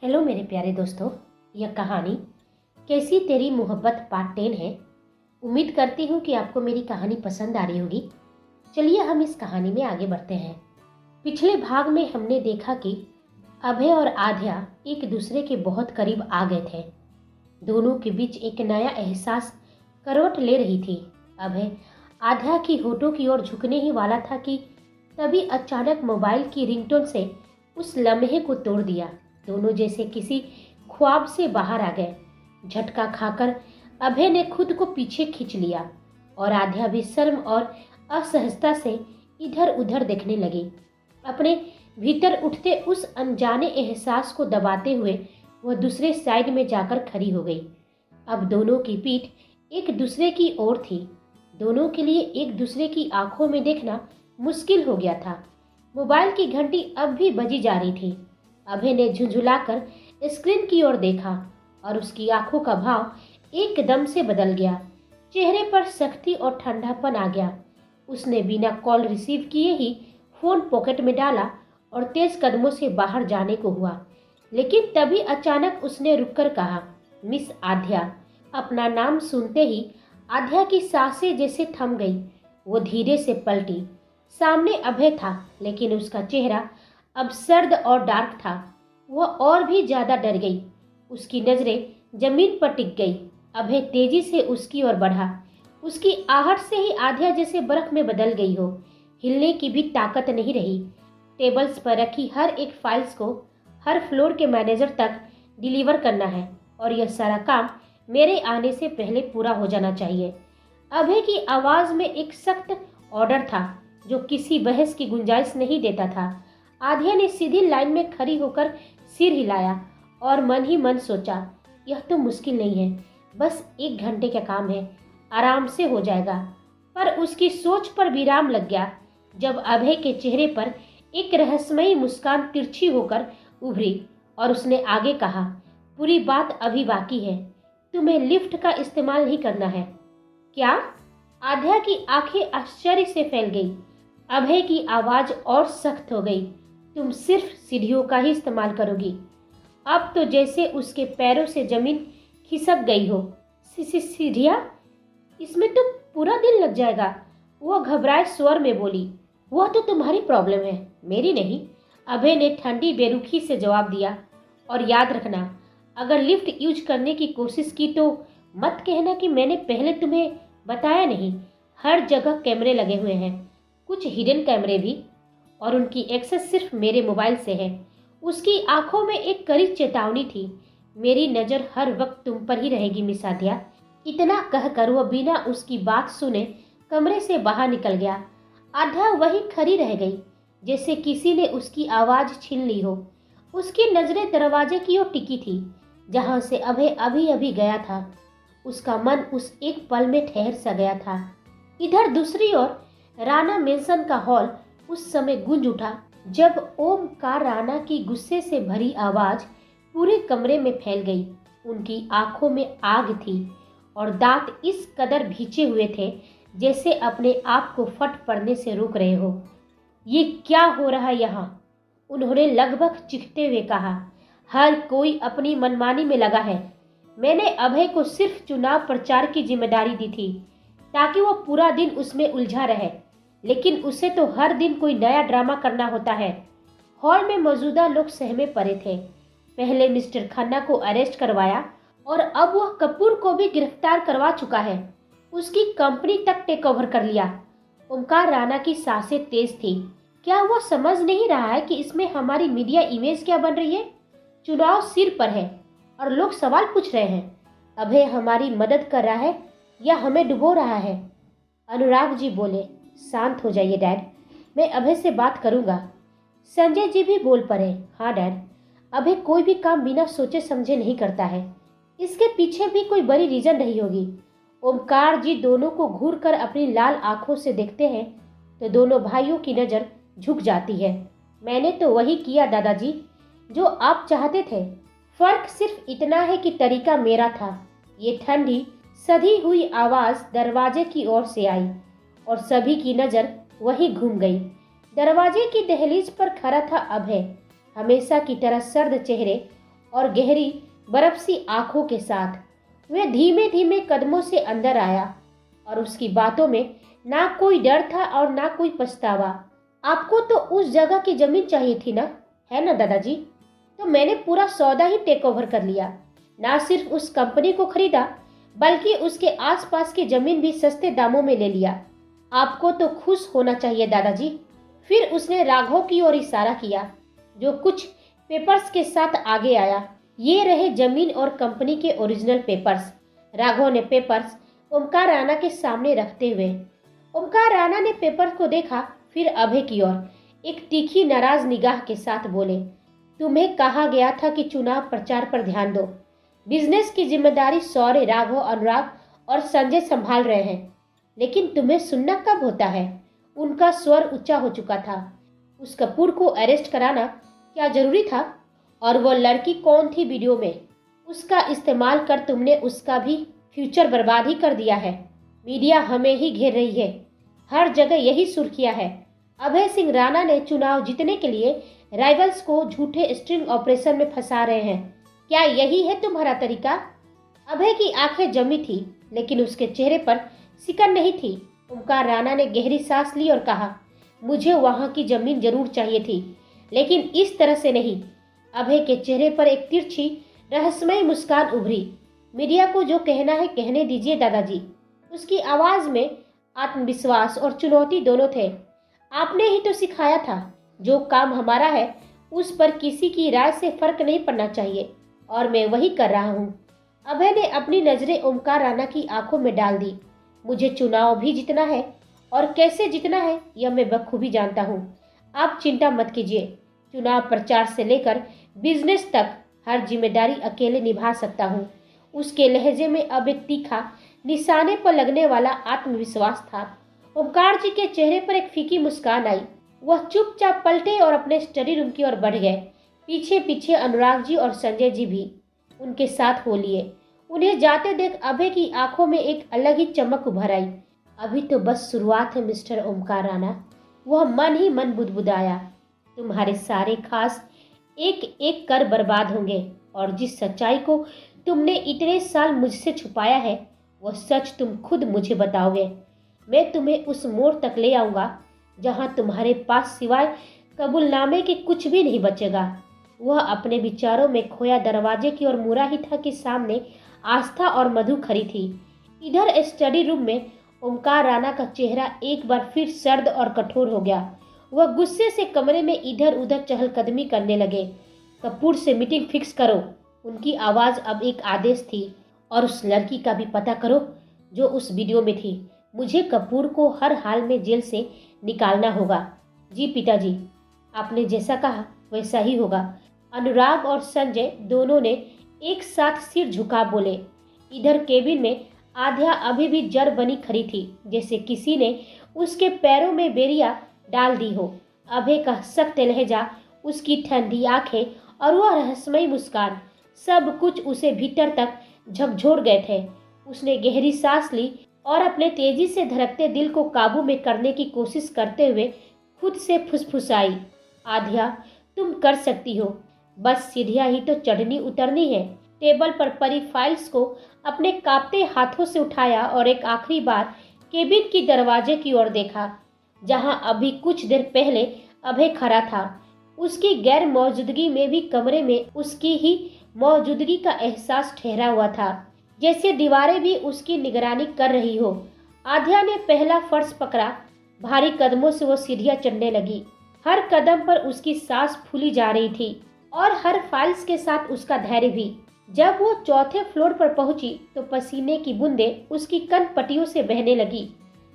Hello मेरे प्यारे दोस्तों। यह कहानी कैसी तेरी मोहब्बत पार्ट 10 है। उम्मीद करती हूँ कि आपको मेरी कहानी पसंद आ रही होगी। चलिए हम इस कहानी में आगे बढ़ते हैं। पिछले भाग में हमने देखा कि अभय और आध्या एक दूसरे के बहुत करीब आ गए थे। दोनों के बीच एक नया एहसास करवट ले रही थी। अभय आध्या की होठों की ओर झुकने ही वाला था कि तभी अचानक मोबाइल की रिंगटोन से उस लम्हे को तोड़ दिया। दोनों जैसे किसी ख्वाब से बाहर आ गए। झटका खाकर अभय ने खुद को पीछे खींच लिया और आध्या भी शर्म और असहजता से इधर उधर देखने लगी। अपने भीतर उठते उस अनजाने एहसास को दबाते हुए वह दूसरे साइड में जाकर खड़ी हो गई। अब दोनों की पीठ एक दूसरे की ओर थी। दोनों के लिए एक दूसरे की आंखों में देखना मुश्किल हो गया था। मोबाइल की घंटी अब भी बजी जा रही थी। अभय ने झुंझुलाकर स्क्रीन की ओर देखा और उसकी आंखों का भाव एकदम से बदल गया। चेहरे पर सख्ती और ठंडापन आ गया। उसने बिना कॉल रिसीव किए ही फोन पॉकेट में डाला और तेज कदमों से बाहर जाने को हुआ। लेकिन तभी अचानक उसने रुककर कहा, मिस आध्या। अपना नाम सुनते ही आध्या की सांसें जैसे थम गई। वो धीरे से पलटी। सामने अभय था, लेकिन उसका चेहरा अब सर्द और डार्क था। वह और भी ज्यादा डर गई। उसकी नजरें जमीन पर टिक गई। अभय तेजी से उसकी ओर बढ़ा। उसकी आहट से ही आध्या जैसे बर्फ में बदल गई हो। हिलने की भी ताकत नहीं रही। टेबल्स पर रखी हर एक फाइल्स को हर फ्लोर के मैनेजर तक डिलीवर करना है और यह सारा काम मेरे आने से पहले पूरा हो जाना चाहिए। अभय की आवाज में एक सख्त ऑर्डर था जो किसी बहस की गुंजाइश नहीं देता था। आध्या ने सीधी लाइन में खड़ी होकर सिर हिलाया और मन ही मन सोचा, यह तो मुश्किल नहीं है, बस 1 घंटे का काम है, आराम से हो जाएगा। पर उसकी सोच पर विराम लग गया जब अभय के चेहरे पर एक रहस्यमयी मुस्कान तिरछी होकर उभरी और उसने आगे कहा, पूरी बात अभी बाकी है, तुम्हें लिफ्ट का इस्तेमाल नहीं करना है। क्या? आध्या की आंखें आश्चर्य से फैल गई। अभय की आवाज और सख्त हो गई, तुम सिर्फ सीढ़ियों का ही इस्तेमाल करोगी। अब तो जैसे उसके पैरों से जमीन खिसक गई हो। सीढ़ियाँ? इसमें तो पूरा दिन लग जाएगा, वह घबराए स्वर में बोली। वह तो तुम्हारी प्रॉब्लम है, मेरी नहीं, अभय ने ठंडी बेरुखी से जवाब दिया। और याद रखना, अगर लिफ्ट यूज करने की कोशिश की तो मत कहना कि मैंने पहले तुम्हें बताया नहीं। हर जगह कैमरे लगे हुए हैं, कुछ हिडन कैमरे भी, और उनकी एक्सेस सिर्फ मेरे मोबाइल से है। उसकी आंखों में एक कड़ी चेतावनी थी। मेरी नज़र हर वक्त तुम पर ही रहेगी मिस आध्या। इतना कहकर वह बिना उसकी बात सुने कमरे से बाहर निकल गया। आध्या वहीं खड़ी रह गई, जैसे किसी ने उसकी आवाज़ छीन ली हो। उसकी नज़रें दरवाजे की ओर टिकी थी, जहाँ से अभय अभी अभी गया था। उसका मन उस एक पल में ठहर सा गया था। इधर दूसरी ओर राणा मेंशन का हॉल उस समय गूंज उठा जब ओमकार राणा की गुस्से से भरी आवाज पूरे कमरे में फैल गई। उनकी आंखों में आग थी और दांत इस कदर भींचे हुए थे जैसे अपने आप को फट पड़ने से रोक रहे हो। ये क्या हो रहा है यहाँ? उन्होंने लगभग चीखते हुए कहा। हर कोई अपनी मनमानी में लगा है। मैंने अभय को सिर्फ चुनाव प्रचार की जिम्मेदारी दी थी ताकि वो पूरा दिन उसमें उलझा रहे, लेकिन उसे तो हर दिन कोई नया ड्रामा करना होता है। हॉल में मौजूदा लोग सहमे पड़े थे। पहले मिस्टर खन्ना को अरेस्ट करवाया और अब वह कपूर को भी गिरफ्तार करवा चुका है। उसकी कंपनी तक टेक ओवर कर लिया। ओमकार राणा की सांसें तेज थी। क्या वह समझ नहीं रहा है कि इसमें हमारी मीडिया इमेज क्या बन रही है? चुनाव सिर पर है और लोग सवाल पूछ रहे हैं, अभय हमारी मदद कर रहा है या हमें डुबो रहा है? अनुराग जी बोले, शांत हो जाइए डैड, मैं अभय से बात करूंगा। संजय जी भी बोल पड़े, हाँ डैड, अभय कोई भी काम बिना सोचे समझे नहीं करता है, इसके पीछे भी कोई बड़ी रीजन रही होगी। ओमकार जी दोनों को घूर कर अपनी लाल आंखों से देखते हैं तो दोनों भाइयों की नज़र झुक जाती है। मैंने तो वही किया दादाजी जो आप चाहते थे, फर्क सिर्फ इतना है कि तरीका मेरा था। ये ठंडी सधी हुई आवाज़ दरवाजे की ओर से आई और सभी की नज़र वहीं घूम गई। दरवाजे की दहलीज पर खड़ा था अभय, हमेशा की तरह सर्द चेहरे और गहरी बर्फ सी आंखों के साथ। वह धीमे धीमे कदमों से अंदर आया और उसकी बातों में ना कोई डर था और ना कोई पछतावा। आपको तो उस जगह की जमीन चाहिए थी ना, है ना दादाजी? तो मैंने पूरा सौदा ही टेक ओवर कर लिया। ना सिर्फ उस कंपनी को खरीदा बल्कि उसके आसपास की जमीन भी सस्ते दामों में ले लिया। आपको तो खुश होना चाहिए दादाजी। फिर उसने राघव की ओर इशारा किया, जो कुछ पेपर्स के साथ आगे आया। ये रहे जमीन और कंपनी के ओरिजिनल पेपर्स। राघव ने पेपर्स ओमकार राणा के सामने रखते हुए, ओमकार राणा ने पेपर को देखा, फिर अभय की ओर एक तीखी नाराज निगाह के साथ बोले, तुम्हें कहा गया था कि चुनाव प्रचार पर ध्यान दो। बिजनेस की जिम्मेदारी सौर्य, राघव, अनुराग और संजय संभाल रहे हैं, लेकिन तुम्हें सुनना कब होता है? उनका स्वर ऊंचा हो चुका था। उस कपूर को अरेस्ट कराना क्या जरूरी था? और वो लड़की कौन थी वीडियो में? उसका इस्तेमाल कर तुमने उसका भी फ्यूचर बर्बाद ही कर दिया है। मीडिया हमें ही घेर रही है, हर जगह यही सुर्खियां है। अभय सिंह राणा ने चुनाव जीतने के लिए राइवल्स को झूठे स्ट्रिंग ऑपरेशन में फंसा रहे हैं। क्या यही है तुम्हारा तरीका? अभय की आंखें जमी थी, लेकिन उसके चेहरे पर सिकन नहीं थी। ओमकार राणा ने गहरी सांस ली और कहा, मुझे वहां की जमीन जरूर चाहिए थी, लेकिन इस तरह से नहीं। अभय के चेहरे पर एक तिरछी रहस्यमय मुस्कान उभरी। मीडिया को जो कहना है कहने दीजिए दादाजी। उसकी आवाज में आत्मविश्वास और चुनौती दोनों थे। आपने ही तो सिखाया था, जो काम हमारा है उस पर किसी की राय से फर्क नहीं पड़ना चाहिए, और मैं वही कर रहा हूँ। अभय ने अपनी नजरें ओमकार राणा की आंखों में डाल दी। मुझे चुनाव भी जीतना है, और कैसे जीतना है यह मैं बखूबी जानता हूँ। आप चिंता मत कीजिए। चुनाव प्रचार से लेकर बिजनेस तक हर जिम्मेदारी अकेले निभा सकता हूँ। उसके लहजे में अब एक तीखा, निशाने पर लगने वाला आत्मविश्वास था। ओमकार जी के चेहरे पर एक फीकी मुस्कान आई। वह चुपचाप पलटे और अपने स्टडी रूम की ओर बढ़ गए। पीछे पीछे अनुराग जी और संजय जी भी उनके साथ हो लिए। उन्हें जाते देख अभय की आंखों में एक अलग ही चमक उभर आई। अभी तो बस शुरुआत है मिस्टर ओमकार राणा, वह मन ही मन बुदबुदाया। तुम्हारे सारे खास एक एक कर बर्बाद होंगे, और जिस सच्चाई को तुमने इतने साल मुझसे छुपाया है, वह सच तुम खुद मुझे बताओगे। मैं तुम्हें उस मोड़ तक ले आऊंगा जहां तुम्हारे पास सिवाय कबूलनामे के कुछ भी नहीं बचेगा। वह अपने विचारों में खोया दरवाजे की ओर मुड़ा ही था कि सामने आस्था और मधु खड़ी थी। इधर स्टडी रूम में ओमकार राणा का चेहरा एक बार फिर सर्द और कठोर हो गया। वह गुस्से से कमरे में इधर उधर चहलकदमी करने लगे। कपूर से मीटिंग फिक्स करो। उनकी आवाज अब एक आदेश थी। और उस लड़की का भी पता करो जो उस वीडियो में थी। मुझे कपूर को हर हाल में जेल से निकालना होगा। जी पिताजी, आपने जैसा कहा वैसा ही होगा। अनुराग और संजय दोनों ने एक साथ सिर झुका बोले। इधर केबिन में आध्या अभी भी जड़ बनी खड़ी थी, जैसे किसी ने उसके पैरों में बेरिया डाल दी हो। अभय का सख्त लहजा, उसकी ठंडी आंखें और वह रहस्यमय मुस्कान, सब कुछ उसे भीतर तक झकझोर गए थे। उसने गहरी सांस ली और अपने तेजी से धड़कते दिल को काबू में करने की कोशिश करते हुए खुद से फुसफुसाई, आध्या तुम कर सकती हो, बस सीढ़ियां ही तो चढ़नी उतरनी है। टेबल पर पड़ी फाइल्स को अपने कांपते हाथों से उठाया और एक आखिरी बार केबिन की दरवाजे की ओर देखा, जहां अभी कुछ देर पहले अभय खड़ा था। उसकी गैर मौजूदगी में भी कमरे में उसकी ही मौजूदगी का एहसास ठहरा हुआ था, जैसे दीवारें भी उसकी निगरानी कर रही हो। आध्या ने पहला फर्श पकड़ा। भारी कदमों से वो सीढ़ियां चढ़ने लगी। हर कदम पर उसकी सांस फूली जा रही थी और हर फाइल्स के साथ उसका धैर्य भी। जब वो चौथे फ्लोर पर पहुंची तो पसीने की बूंदें उसकी कनपट्टियों से बहने लगी।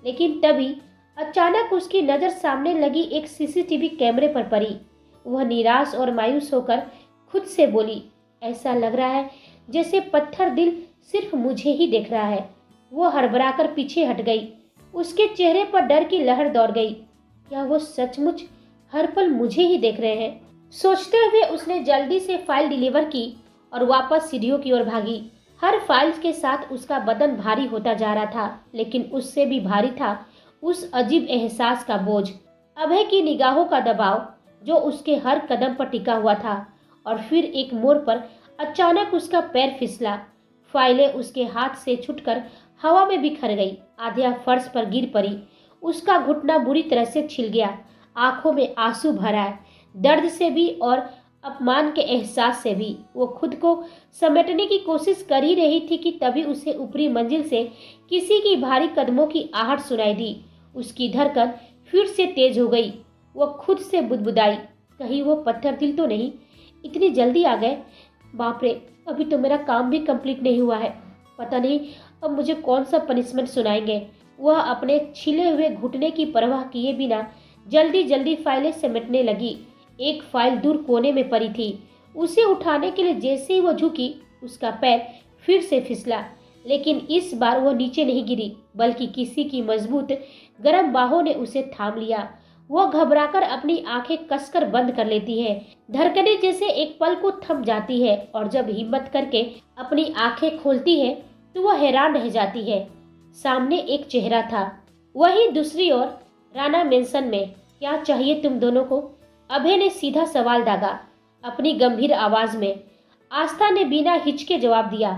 लेकिन तभी अचानक उसकी नजर सामने लगी एक सीसीटीवी कैमरे पर पड़ी। वह निराश और मायूस होकर खुद से बोली, ऐसा लग रहा है जैसे पत्थर दिल सिर्फ मुझे ही देख रहा है। वो हड़बड़ाकर पीछे हट गई। उसके चेहरे पर डर की लहर दौड़ गई। क्या वो सचमुच हर पल मुझे ही देख रहे हैं? सोचते हुए उसने जल्दी से फाइल डिलीवर की और वापस सीढ़ियों की ओर भागी। हर फाइल के साथ उसका बदन भारी होता जा रहा था, लेकिन उससे भी भारी था उस अजीब एहसास का बोझ, अभय की निगाहों का दबाव जो उसके हर कदम पर टिका हुआ था। और फिर एक मोड़ पर अचानक उसका पैर फिसला। फाइलें उसके हाथ से छूटकर हवा में बिखर गई। आध्या फर्श पर गिर पड़ी। उसका घुटना बुरी तरह से छिल गया। आंखों में आंसू भर आए, दर्द से भी और अपमान के एहसास से भी। वो खुद को समेटने की कोशिश कर ही रही थी कि तभी उसे ऊपरी मंजिल से किसी की भारी कदमों की आहट सुनाई दी। उसकी धड़कन फिर से तेज हो गई। वो खुद से बुदबुदाई, कहीं वो पत्थर दिल तो नहीं, इतनी जल्दी आ गए। बाप रे, अभी तो मेरा काम भी कंप्लीट नहीं हुआ है। पता नहीं अब मुझे कौन सा पनिशमेंट सुनाएंगे। वह अपने छिले हुए घुटने की परवाह किए बिना जल्दी जल्दी फाइलें समेटने लगी। एक फाइल दूर कोने में पड़ी थी। उसे उठाने के लिए जैसे ही वो झुकी, उसका पैर फिर से फिसला। लेकिन इस बार वो नीचे नहीं गिरी, बल्कि किसी की मजबूत गर्म बाहों ने उसे थाम लिया। वो घबराकर अपनी आंखें कसकर बंद कर लेती है। धड़कनें जैसे एक पल को थम जाती है और जब हिम्मत करके अपनी आंखें खोलती है तो वह हैरान रह जाती है। सामने एक चेहरा था। वहीं दूसरी ओर राणा मेंशन में। क्या चाहिए तुम दोनों को? अभय ने सीधा सवाल दागा अपनी गंभीर आवाज में। आस्था ने बिना हिचके जवाब दिया,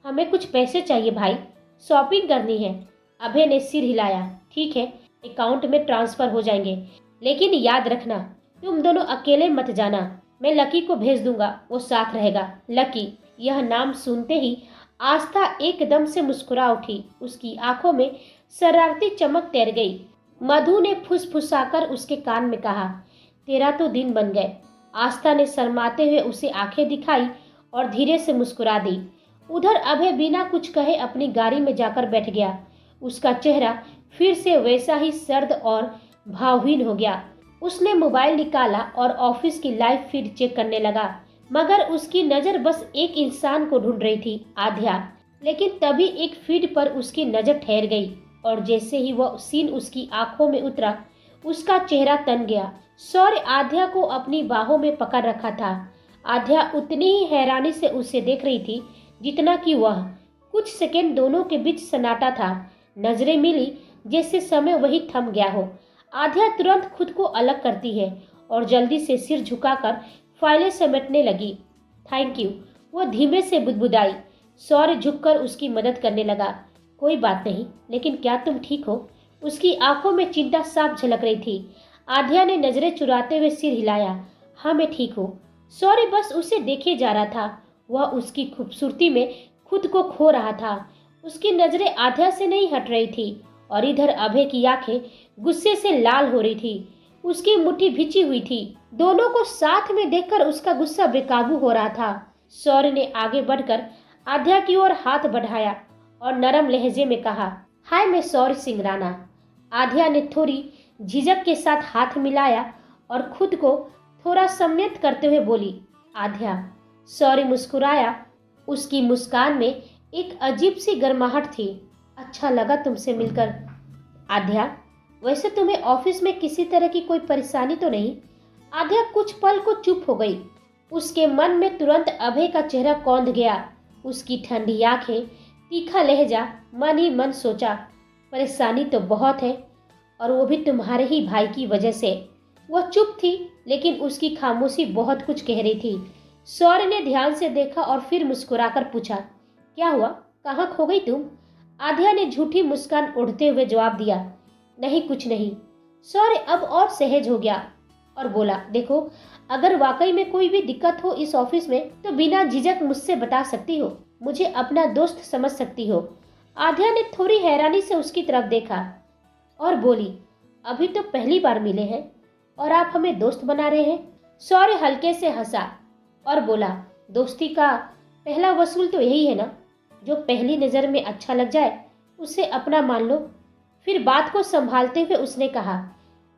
हमें कुछ पैसे चाहिए भाई, शॉपिंग करनी है। अभय ने सिर हिलाया, ठीक है, अकाउंट में ट्रांसफर हो जाएंगे, लेकिन याद रखना तुम दोनों अकेले मत जाना। मैं लकी को भेज दूंगा, वो साथ रहेगा। लकी, यह नाम सुनते ही आस्था एकदम से मुस्कुरा उठी। उसकी आंखों में शरारती चमक तैर गई। मधु ने फुसफुसाकर उसके कान में कहा, तेरा तो दिन बन गए। आस्था ने शर्माते हुए उसे आंखें दिखाई और धीरे से मुस्कुरा दी। उधर अभय बिना कुछ कहे अपनी गाड़ी में जाकर बैठ गया। उसका चेहरा फिर से वैसा ही सर्द और भावहीन हो गया। उसने मोबाइल निकाला और ऑफिस की लाइव फीड चेक करने लगा, मगर उसकी नज़र बस एक इंसान को ढूंढ रही थी, आध्या। लेकिन तभी एक फीड पर उसकी नज़र ठहर गई और जैसे ही वह सीन उसकी आंखों में उतरा, उसका चेहरा तन गया। सौर्य आध्या को अपनी बाहों में पकड़ रखा था। आध्या उतनी ही हैरानी से उसे देख रही थी जितना कि वह। कुछ सेकंड दोनों के बीच सन्नाटा था। नजरें मिली, जैसे समय वही थम गया हो। आध्या तुरंत खुद को अलग करती है और जल्दी से सिर झुकाकर फाइलें समेटने लगी। थैंक यू, वो धीमे से बुदबुदाई। सौर्य झुककर उसकी मदद करने लगा। कोई बात नहीं, लेकिन क्या तुम ठीक हो? उसकी आंखों में चिंता साफ झलक रही थी। आध्या ने नजरें चुराते हुए सिर हिलाया, हाँ मैं ठीक हूँ। सौर्य बस उसे देखे जा रहा था। वह उसकी खूबसूरती में खुद को खो रहा था। उसकी नजरें आध्या से नहीं हट रही थी और इधर अभय की आंखें गुस्से से लाल हो रही थी। उसकी मुट्ठी भिंची हुई थी। दोनों को साथ में देखकर उसका गुस्सा बेकाबू हो रहा था। सौर्य ने आगे बढ़कर आध्या की ओर हाथ बढ़ाया और नरम लहजे में कहा, हाय मैं सौर्य सिंह राणा। आध्या ने थोड़ी झिझक के साथ हाथ मिलाया और खुद को थोड़ा संयत करते हुए बोली, आध्या। सौर्य मुस्कुराया। उसकी मुस्कान में एक अजीब सी गर्माहट थी। अच्छा लगा तुमसे मिलकर आध्या। वैसे तुम्हें ऑफिस में किसी तरह की कोई परेशानी तो नहीं? आध्या कुछ पल को चुप हो गई। उसके मन में तुरंत अभय का चेहरा कौंध गया। उसकी ठंडी आंखें, तीखा लहजा, मन ही मन सोचा, परेशानी तो बहुत है, और वो भी तुम्हारे ही भाई की वजह से। वह चुप थी, लेकिन उसकी खामोशी बहुत कुछ कह रही थी। सौर्य ने ध्यान से देखा और फिर मुस्कुराकर पूछा, क्या हुआ, कहाँ खो गई तुम? आध्या ने झूठी मुस्कान ओढ़ते हुए जवाब दिया, नहीं कुछ नहीं। सौर्य अब और सहज हो गया और बोला, देखो अगर वाकई में कोई भी दिक्कत हो इस ऑफिस में तो बिना झिझक मुझसे बता सकती हो, मुझे अपना दोस्त समझ सकती हो। आध्या ने थोड़ी हैरानी से उसकी तरफ देखा और बोली, अभी तो पहली बार मिले हैं और आप हमें दोस्त बना रहे हैं? सौर्य हल्के से हंसा और बोला, दोस्ती का पहला वसूल तो यही है ना, जो पहली नजर में अच्छा लग जाए उसे अपना मान लो। फिर बात को संभालते हुए उसने कहा,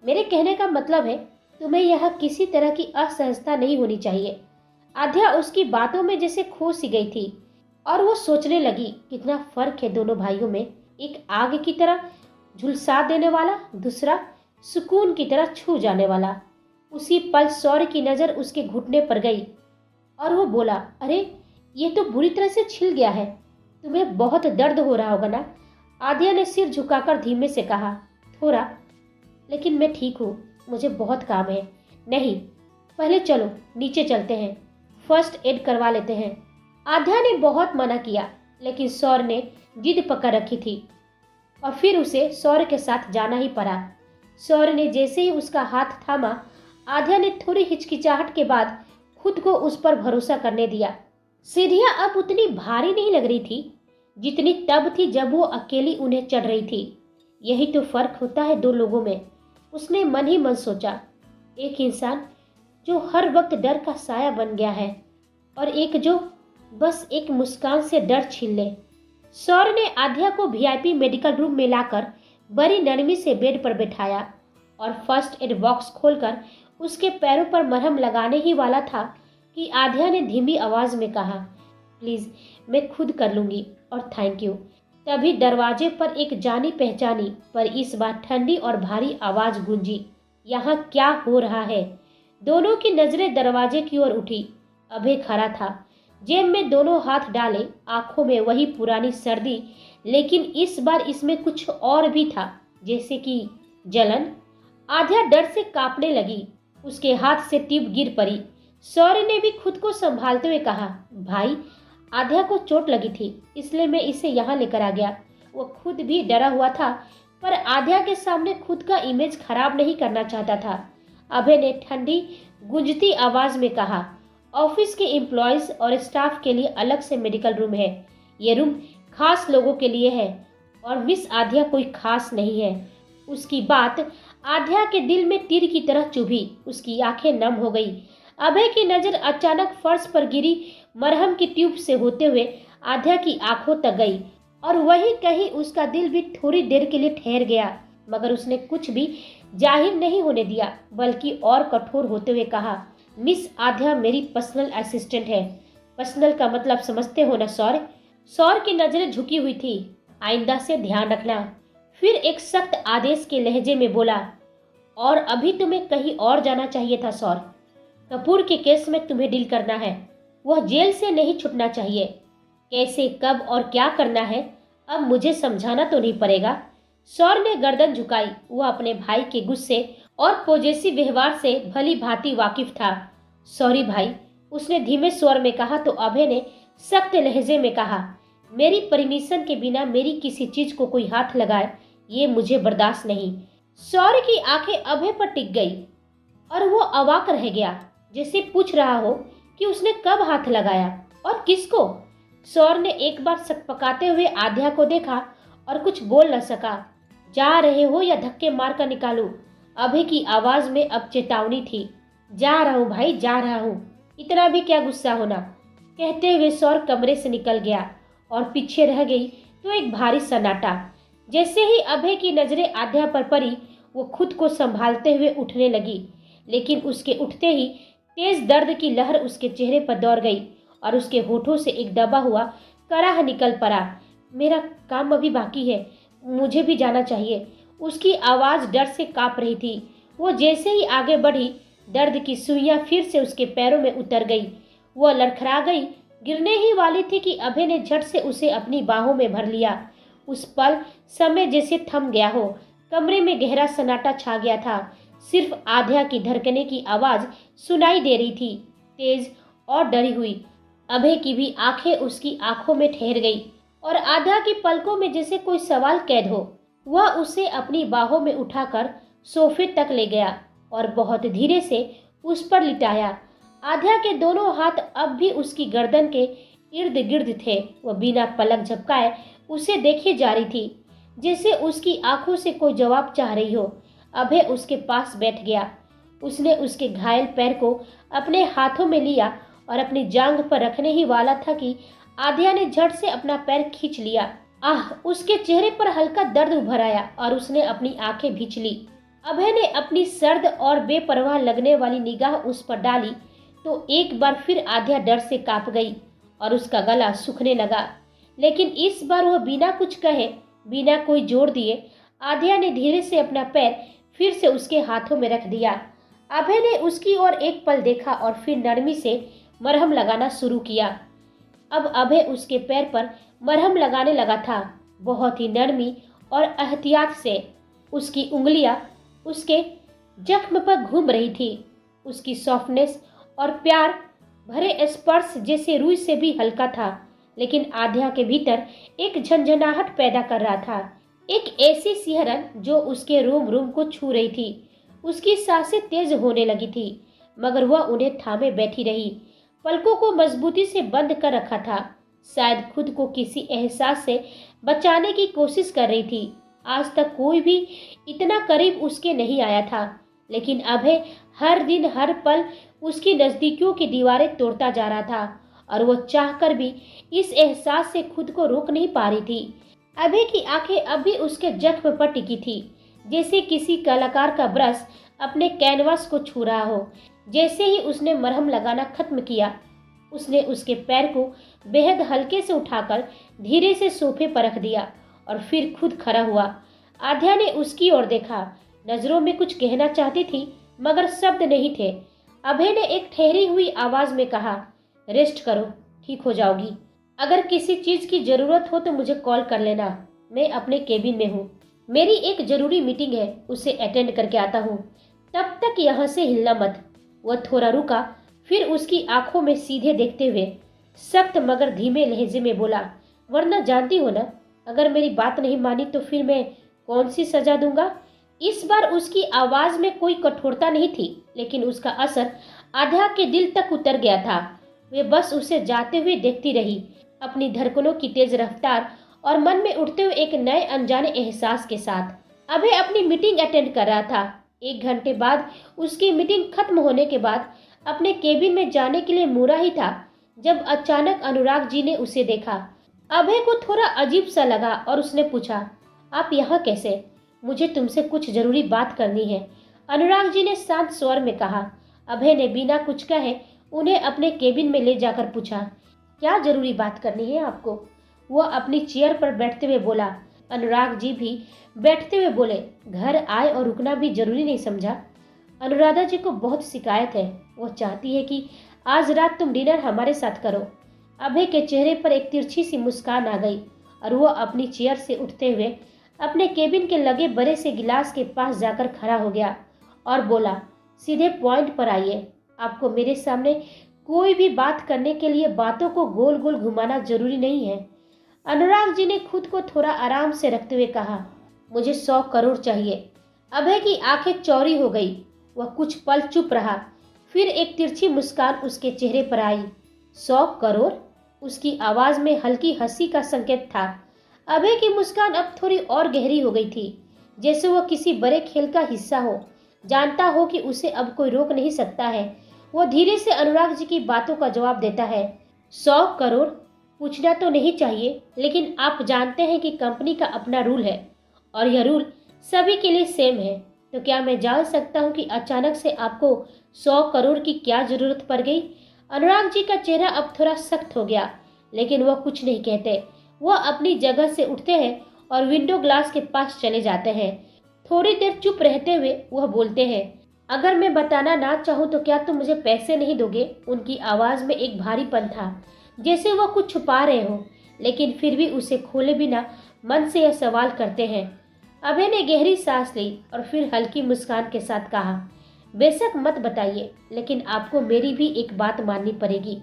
मेरे कहने का मतलब है तुम्हें यहाँ किसी तरह की असहजता नहीं होनी चाहिए। आध्या उसकी बातों में जैसे खो सी गई थी और वो सोचने लगी, कितना फर्क है दोनों भाइयों में। एक आग की तरह झुलसा देने वाला, दूसरा सुकून की तरह छू जाने वाला। उसी पल सौर्य की नजर उसके घुटने पर गई और वो बोला, अरे ये तो बुरी तरह से छिल गया है, तुम्हें बहुत दर्द हो रहा होगा ना? आध्या ने सिर झुकाकर धीमे से कहा, थोड़ा, लेकिन मैं ठीक हूँ, मुझे बहुत काम है। नहीं, पहले चलो नीचे चलते हैं। फर्स्ट एड करवा लेते हैं। आध्या ने बहुत मना किया, लेकिन सौर ने जिद पकड़ रखी थी और फिर उसे सौर के साथ जाना ही पड़ा। सौर ने जैसे ही उसका हाथ थामा, आध्या ने थोड़ी हिचकिचाहट के बाद खुद को उस पर भरोसा करने दिया। सीढ़ियां अब उतनी भारी नहीं लग रही थी जितनी तब थी जब वो अकेली उन्हें चढ़ रही थी। यही तो फर्क होता है दो लोगों में, उसने मन ही मन सोचा। एक इंसान जो हर वक्त डर का साया बन गया है और एक जो बस एक मुस्कान से डर छीन ले। सौर ने आध्या को वीआईपी मेडिकल रूम में लाकर बड़ी नरमी से बेड पर बैठाया और फर्स्ट एड बॉक्स खोलकर उसके पैरों पर मरहम लगाने ही वाला था कि आध्या ने धीमी आवाज में कहा, प्लीज मैं खुद कर लूंगी और थैंक यू। तभी दरवाजे पर एक जानी पहचानी पर इस बार ठंडी और भारी आवाज गूंजी, यहाँ क्या हो रहा है? दोनों की नजरें दरवाजे की ओर उठी। अभय खड़ा था, जेब में दोनों हाथ डाले, आंखों में वही पुरानी सर्दी, लेकिन इस बार इसमें कुछ और भी था, जैसे कि जलन। आध्या डर से कांपने लगी, उसके हाथ से टिप गिर पड़ी। सौर्य ने भी खुद को संभालते हुए कहा, भाई आध्या को चोट लगी थी इसलिए मैं इसे यहाँ लेकर आ गया। वो खुद भी डरा हुआ था पर आध्या के सामने खुद का इमेज खराब नहीं करना चाहता था। अभय ने ठंडी गूंजती आवाज में कहा, ऑफिस के एम्प्लॉयज और स्टाफ के लिए अलग से मेडिकल रूम है। ये रूम खास लोगों के लिए है और मिस आध्या कोई खास नहीं है। उसकी बात आध्या के दिल में तीर की तरह चुभी, उसकी आंखें नम हो गई। अभय की नजर अचानक फर्श पर गिरी मरहम की ट्यूब से होते हुए आध्या की आंखों तक गई और वहीं कहीं उसका दिल भी थोड़ी देर के लिए ठहर गया, मगर उसने कुछ भी जाहिर नहीं होने दिया, बल्कि और कठोर होते हुए कहा, मिस आध्या मेरी पर्सनल असिस्टेंट है। पर्सनल का मतलब समझते हो ना सौर? सौर की नजरें झुकी हुई थी। आइंदा से ध्यान रखना। फिर एक सख्त आदेश के लहजे में बोला, और अभी तुम्हें कहीं और जाना चाहिए था सौर। कपूर के केस में तुम्हें डील करना है, वह जेल से नहीं छुटना चाहिए। कैसे, कब और क्या करना है अब मुझे समझाना तो नहीं पड़ेगा। सौर ने गर्दन झुकाई। वह अपने भाई के गुस्से और पॉजेसिव व्यवहार से भली भांति वाकिफ था। सॉरी भाई, उसने धीमे स्वर में कहा तो अभय ने सख्त लहजे में कहा, मेरी परमिशन के बिना मेरी किसी चीज को कोई हाथ लगाए ये मुझे बर्दाश्त नहीं। सौर की आंखें अभय पर टिक गई और वो अवाक रह गया, जैसे पूछ रहा हो कि उसने कब हाथ लगाया और किसको। सौर ने एक बार सकपकाते हुए आध्या को देखा और कुछ बोल न सका। जा रहे हो या धक्के मार कर निकालूं? अभय की आवाज में अब चेतावनी थी। जा रहा हूँ भाई, जा रहा हूँ, इतना भी क्या गुस्सा होना। कहते हुए सौर कमरे से निकल गया और पीछे रह गई तो एक भारी सन्नाटा। जैसे ही अभय की नजरें आध्या पर पड़ी वो खुद को संभालते हुए उठने लगी, लेकिन उसके उठते ही तेज दर्द की लहर उसके चेहरे पर दौड़ गई और उसके होठों से एक दबा हुआ कराह निकल पड़ा। मेरा काम अभी बाकी है, मुझे भी जाना चाहिए। उसकी आवाज डर से कांप रही थी। वो जैसे ही आगे बढ़ी दर्द की सुइयां फिर से उसके पैरों में उतर गई। वो लड़खड़ा गई, गिरने ही वाली थी कि अभय ने झट से उसे अपनी बाहों में भर लिया। उस पल समय जैसे थम गया हो, कमरे में गहरा सन्नाटा छा गया था। सिर्फ आध्या की धड़कने की आवाज सुनाई दे रही थी, तेज और डरी हुई। अभय की भी आंखें उसकी आंखों में ठहर गई और आध्या की पलकों में जैसे कोई सवाल कैद हो। वह उसे अपनी बाहों में उठाकर सोफे तक ले गया और बहुत धीरे से उस पर लिटाया। आध्या के दोनों हाथ अब भी उसकी गर्दन के इर्द गिर्द थे। वह बिना पलक झपकाए उसे देखे जा रही थी, जैसे उसकी आंखों से कोई जवाब चाह रही हो। अभय उसके पास बैठ गया। उसने उसके घायल पैर को अपने हाथों में लिया और अपनी जांघ पर रखने ही वाला था कि आध्या ने झट से अपना पैर खींच लिया। आह! उसके चेहरे पर हल्का दर्द उभर आया और उसने अपनी आंखें भींच ली। अभय ने अपनी सर्द और बेपरवाह लगने वाली निगाह उस पर डाली तो एक बार फिर आध्या डर से कांप गई और उसका गला सूखने लगा। लेकिन इस बार वह बिना कुछ कहे, बिना कोई जोर दिए, आध्या ने धीरे से अपना पैर फिर से उसके हाथों में रख दिया। अभय ने उसकी ओर एक पल देखा और फिर नरमी से मरहम लगाना शुरू किया। अब अभय उसके पैर पर मरहम लगाने लगा था, बहुत ही नरमी और एहतियात से। उसकी उंगलियां उसके जख्म पर घूम रही थी। उसकी सॉफ्टनेस और प्यार भरे स्पर्श जैसे रुई से भी हल्का था, लेकिन आध्या के भीतर एक झंझनाहट पैदा कर रहा था। एक ऐसी सिहरन जो उसके रोम रोम को छू रही थी। उसकी सांसें तेज होने लगी थी, मगर वह उन्हें थामे बैठी रही, पलकों को मजबूती से बंद कर रखा था। शायद खुद को किसी एहसास से बचाने की कोशिश कर रही थी। आज तक कोई भी इतना करीब उसके नहीं आया था, लेकिन अभय हर दिन हर पल उसकी नजदीकियों की दीवारें तोड़ता जा रहा था, और वह चाहकर भी इस एहसास से खुद को रोक नहीं पा रही थी। अभय की आंखें अब भी उसके जख्म पर टिकी थी, जैसे किसी कलाकार का ब्रश अपने कैनवास को छू रहा हो। जैसे ही उसने मरहम लगाना खत्म किया, उसने उसके पैर को बेहद हल्के से उठाकर धीरे से सोफे पर रख दिया और फिर खुद खड़ा हुआ। आध्या ने उसकी ओर देखा, नजरों में कुछ कहना चाहती थी, मगर शब्द नहीं थे। अभय ने एक ठहरी हुई आवाज में कहा, रेस्ट करो, ठीक हो जाओगी। अगर किसी चीज की जरूरत हो तो मुझे कॉल कर लेना, मैं अपने केबिन में हूँ। मेरी एक जरूरी मीटिंग है, उसे अटेंड करके आता हूँ, तब तक यहाँ से हिलना मत। वह थोड़ा रुका, फिर उसकी आंखों में सीधे देखते हुए सख्त मगर धीमे लहजे में बोला, वरना जानती हो ना, अगर मेरी बात नहीं मानी तो फिर मैं कौन सी सजा दूंगा। इस बार उसकी आवाज में कोई कठोरता नहीं थी, लेकिन उसका असर आध्या के दिल तक उतर गया था। वे बस उसे जाते हुए देखती रही, अपनी धड़कनों की तेज रफ्तार और मन में उठते हुए एक नए अनजाने एहसास के साथ। अभय अपनी मीटिंग अटेंड कर रहा था। 1 घंटे बाद उसकी मीटिंग खत्म होने के बाद अपने केबिन में जाने के लिए मुड़ा ही था, जब अचानक अनुराग जी ने उसे देखा। अभय को थोड़ा अजीब सा लगा और उसने पूछा, आप यहाँ कैसे? मुझे तुमसे कुछ जरूरी बात करनी है, अनुराग जी ने शांत स्वर में कहा। अभय ने बिना कुछ कहे उन्हें अपने केबिन में ले जाकर पूछा, क्या जरूरी बात करनी है आपको? वह अपनी चेयर पर बैठते हुए बोला। अनुराग जी भी बैठते हुए बोले, घर आए और रुकना भी जरूरी नहीं समझा? अनुराधा जी को बहुत शिकायत है, वो चाहती है कि आज रात तुम डिनर हमारे साथ करो। अभय के चेहरे पर एक तिरछी सी मुस्कान आ गई और वो अपनी चेयर से उठते हुए अपने केबिन के लगे बड़े से गिलास के पास जाकर खड़ा हो गया और बोला, सीधे पॉइंट पर आइए। आपको मेरे सामने कोई भी बात करने के लिए बातों को गोल गोल घुमाना जरूरी नहीं है। अनुराग जी ने खुद को थोड़ा आराम से रखते हुए कहा, मुझे 100 करोड़ चाहिए। अभय की आंखें चौड़ी हो गई। वह कुछ पल चुप रहा, फिर एक तिरछी मुस्कान उसके चेहरे पर आई। 100 करोड़? उसकी आवाज में हल्की हंसी का संकेत था। अभय की मुस्कान अब थोड़ी और गहरी हो गई थी, जैसे वह किसी बड़े खेल का हिस्सा हो, जानता हो कि उसे अब कोई रोक नहीं सकता है। वो धीरे से अनुराग जी की बातों का जवाब देता है, 100 करोड़ पूछना तो नहीं चाहिए, लेकिन आप जानते हैं कि कंपनी का अपना रूल है और यह रूल सभी के लिए सेम है। तो क्या मैं जान सकता हूं कि अचानक से आपको 100 करोड़ की क्या जरूरत पड़ गई? अनुराग जी का चेहरा अब थोड़ा सख्त हो गया, लेकिन वह कुछ नहीं कहते। वह अपनी जगह से उठते हैं और विंडो ग्लास के पास चले जाते हैं। थोड़ी देर चुप रहते हुए वह बोलते हैं, अगर मैं बताना ना चाहूँ तो क्या तुम मुझे पैसे नहीं दोगे? उनकी आवाज़ में एक भारीपन था, जैसे वह कुछ छुपा रहे हो, लेकिन फिर भी उसे खोले बिना मन से यह सवाल करते हैं। अभय ने गहरी सांस ली और फिर हल्की मुस्कान के साथ कहा, बेशक मत बताइए, लेकिन आपको मेरी भी एक बात माननी पड़ेगी।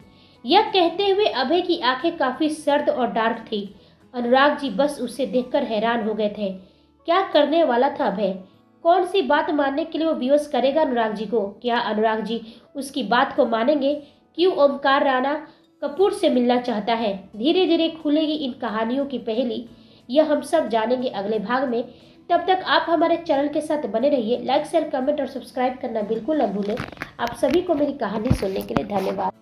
यह कहते हुए अभय की आंखें काफी सर्द और डार्क थी। अनुराग जी बस उसे देखकर हैरान हो गए थे। क्या करने वाला था अभय? कौन सी बात मानने के लिए वो विवश करेगा अनुराग जी को? क्या अनुराग जी उसकी बात को मानेंगे? क्यों ओमकार राणा कपूर से मिलना चाहता है? धीरे धीरे खुलेगी इन कहानियों की पहेली, यह हम सब जानेंगे अगले भाग में। तब तक आप हमारे चैनल के साथ बने रहिए। लाइक शेयर कमेंट और सब्सक्राइब करना बिल्कुल न भूलें। आप सभी को मेरी कहानी सुनने के लिए धन्यवाद।